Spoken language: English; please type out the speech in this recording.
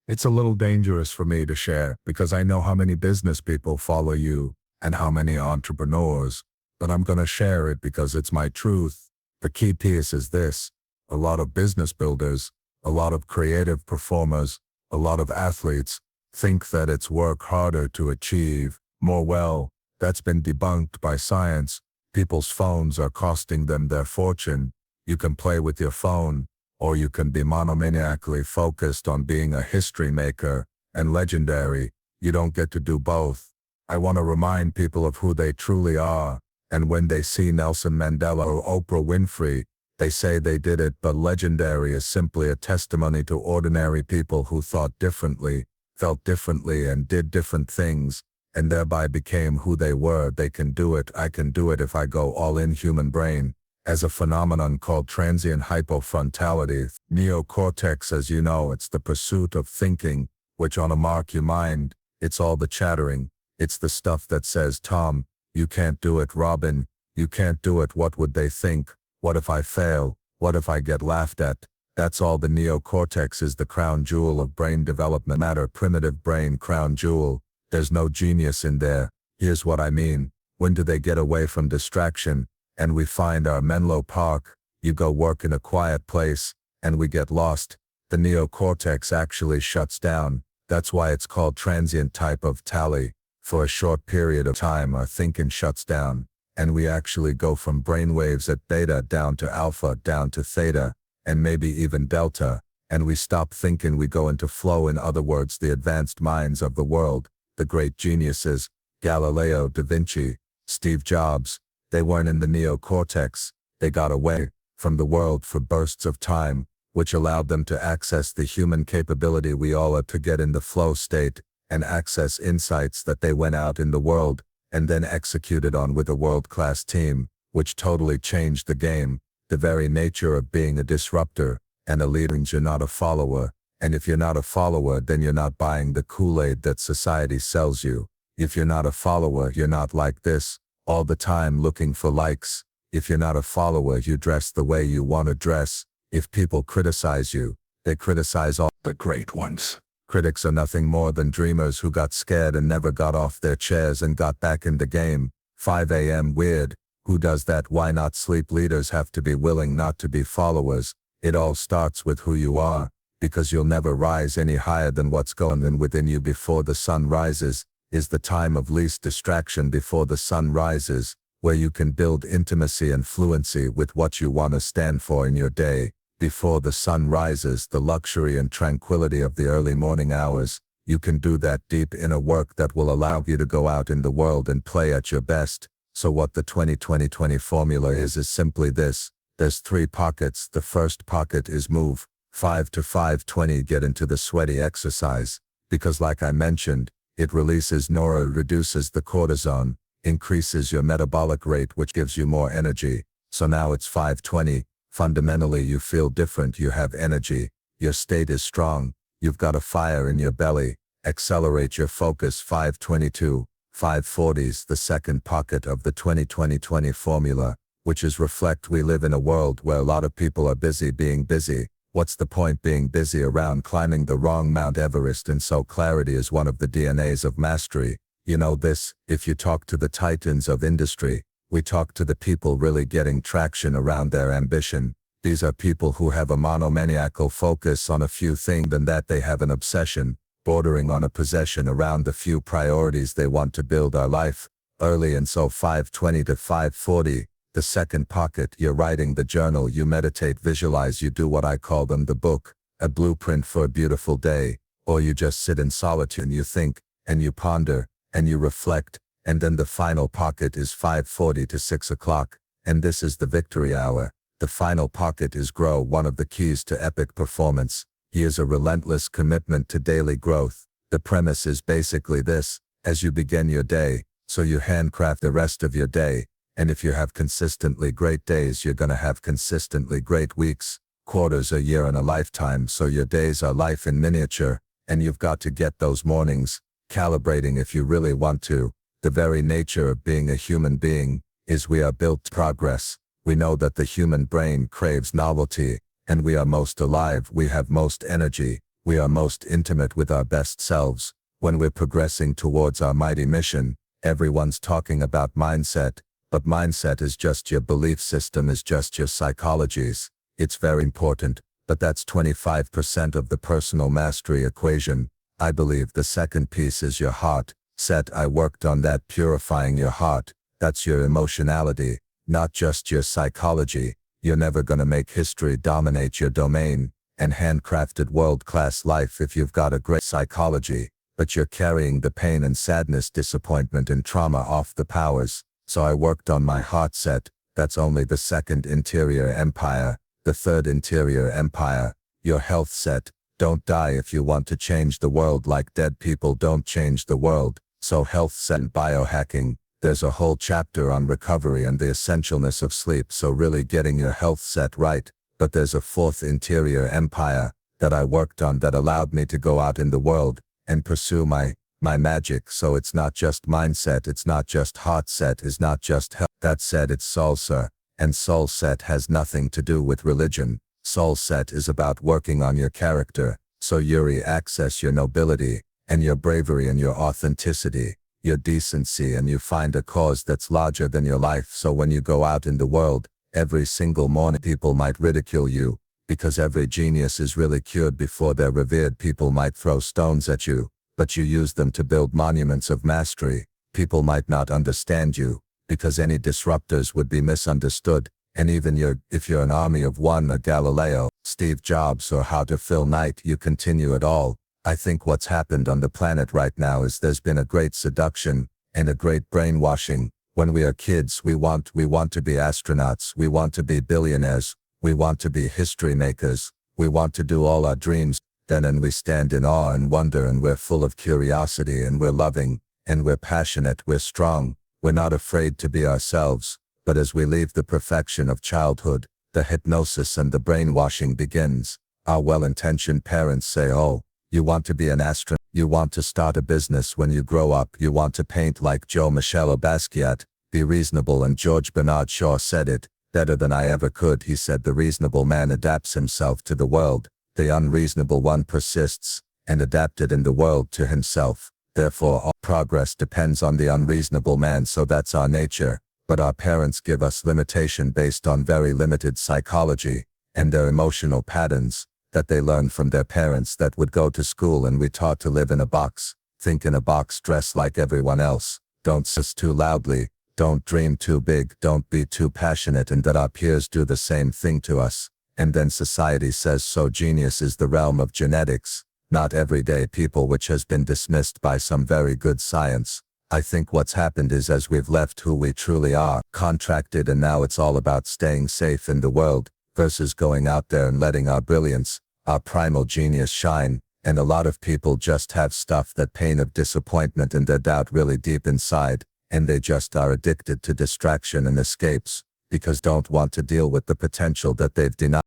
It's a little dangerous for me to share because I know how many business people follow you and how many entrepreneurs, but I'm gonna share it because it's my truth. The key piece is this: a lot of business builders, a lot of creative performers, a lot of athletes think that it's work harder to achieve more. Well, that's been debunked by science. People's phones are costing them their fortune. You can play with your phone, or you can be monomaniacally focused on being a history maker and legendary. You don't get to do both. I want to remind people of who they truly are, and when they see Nelson Mandela or Oprah Winfrey, they say they did it, but legendary is simply a testimony to ordinary people who thought differently, felt differently, and did different things, and thereby became who they were. They can do it. I can do it if I go all in. Human brain as a phenomenon called transient hypofrontality, neocortex. As you know, it's the pursuit of thinking, which on a mark your mind, it's all the chattering. It's the stuff that says, Tom, you can't do it. Robin, you can't do it. What would they think? What if I fail? What if I get laughed at? That's all. The neocortex is the crown jewel of brain development. Matter, primitive brain, crown jewel. There's no genius in there. Here's what I mean. When do they get away from distraction? And we find our Menlo Park. You go work in a quiet place, and we get lost. The neocortex actually shuts down. That's why it's called transient type of tally. For a short period of time, our thinking shuts down, and we actually go from brainwaves at beta down to alpha, down to theta, and maybe even delta, and we stop thinking. We go into flow. In other words, the advanced minds of the world, the great geniuses, Galileo, Da Vinci, Steve Jobs, they weren't in the neocortex. They got away from the world for bursts of time, which allowed them to access the human capability we all are to get in the flow state and access insights that they went out in the world and then executed on with a world-class team, which totally changed the game. The very nature of being a disruptor and a leader means you're not a follower, and if you're not a follower, then you're not buying the Kool-Aid that society sells you. If you're not a follower, you're not like this, all the time looking for likes. If you're not a follower, you dress the way you want to dress. If people criticize you, they criticize all the great ones. Critics are nothing more than dreamers who got scared and never got off their chairs and got back in the game. 5 a.m. weird. Who does that? Why not sleep? Leaders have to be willing not to be followers. It all starts with who you are, because you'll never rise any higher than what's going on within you. Before the sun rises is the time of least distraction. Before the sun rises, where you can build intimacy and fluency with what you want to stand for in your day. Before the sun rises, the luxury and tranquility of the early morning hours, you can do that deep inner work that will allow you to go out in the world and play at your best. So what the 20-20-20 formula is simply this. There's 3 pockets. The first pocket is move 5 to 5:20. Get into the sweaty exercise, because like I mentioned, it releases reduces the cortisol, increases your metabolic rate, which gives you more energy. So now it's 5:20. Fundamentally, you feel different. You have energy. Your state is strong. You've got a fire in your belly. Accelerate your focus. 5:22. 5:40's the second pocket of the 20-20-20 formula, which is reflect. We live in a world where a lot of people are busy being busy. What's the point being busy around climbing the wrong Mount Everest? And so clarity is one of the DNAs of mastery. You know this, if you talk to the titans of industry, we talk to the people really getting traction around their ambition. These are people who have a monomaniacal focus on a few things, and that they have an obsession, bordering on a possession around the few priorities they want to build our life early. And so 5:20 to 5:40, the second pocket, you're writing the journal, you meditate, visualize, you do what I call them the book, a blueprint for a beautiful day, or you just sit in solitude and you think, and you ponder, and you reflect. And then the final pocket is 5:40 to 6 o'clock, and this is the victory hour. The final pocket is grow. One of the keys to epic performance. Here's a relentless commitment to daily growth. The premise is basically this: as you begin your day, so you handcraft the rest of your day, and if you have consistently great days, you're gonna have consistently great weeks, quarters, a year, and a lifetime. So your days are life in miniature, and you've got to get those mornings calibrating if you really want to. The very nature of being a human being is we are built to progress. We know that the human brain craves novelty, and we are most alive. We have most energy. we are most intimate with our best selves. When we're progressing towards our mighty mission, everyone's talking about mindset, but mindset is just your belief system, is just your psychologies. It's very important, but that's 25% of the personal mastery equation. I believe the second piece is your heart set. I worked on that, purifying your heart. That's your emotionality, not just your psychology. You're never gonna make history dominate your domain and handcrafted world-class life if you've got a great psychology, but you're carrying the pain and sadness, disappointment and trauma off the powers. So I worked on my heart set. That's only the second interior empire. The third interior empire, your health set. Don't die if you want to change the world, like dead people don't change the world. So health set and biohacking. There's a whole chapter on recovery and the essentialness of sleep, so really getting your health set right. But there's a fourth interior empire that I worked on that allowed me to go out in the world and pursue my magic. So it's not just mindset, it's not just heart set, it's not just health. That said, it's soul set, and soul set has nothing to do with religion. Soul set is about working on your character, so you access your nobility and your bravery and your authenticity, your decency, and you find a cause that's larger than your life. So when you go out in the world, every single morning people might ridicule you, because every genius is really cured before they're revered. People might throw stones at you, but you use them to build monuments of mastery. People might not understand you, because any disruptors would be misunderstood. And even if you're an army of one, a Galileo, Steve Jobs, or How to Fill Night, you continue it all. I think what's happened on the planet right now is there's been a great seduction and a great brainwashing. When we are kids, we want to be astronauts, we want to be billionaires, we want to be history makers, we want to do all our dreams. Then we stand in awe and wonder, and we're full of curiosity, and we're loving, and we're passionate, we're strong, we're not afraid to be ourselves. But as we leave the perfection of childhood, the hypnosis and the brainwashing begins. Our well-intentioned parents say, oh, you want to be an astronaut, you want to start a business when you grow up, you want to paint like Jean-Michel Basquiat, be reasonable. And George Bernard Shaw said it better than I ever could. He said, the reasonable man adapts himself to the world, the unreasonable one persists and adapted in the world to himself. Therefore all progress depends on the unreasonable man. So that's our nature. But our parents give us limitation based on very limited psychology and their emotional patterns that they learned from their parents that would go to school, and we taught to live in a box, think in a box, dress like everyone else, don't sus too loudly, don't dream too big, don't be too passionate, and that our peers do the same thing to us. And then society says, so genius is the realm of genetics, not everyday people, which has been dismissed by some very good science. I think what's happened is, as we've left who we truly are, contracted, and now it's all about staying safe in the world, versus going out there and letting our brilliance, our primal genius shine. And a lot of people just have stuff, that pain of disappointment and their doubt really deep inside, and they just are addicted to distraction and escapes, because don't want to deal with the potential that they've denied.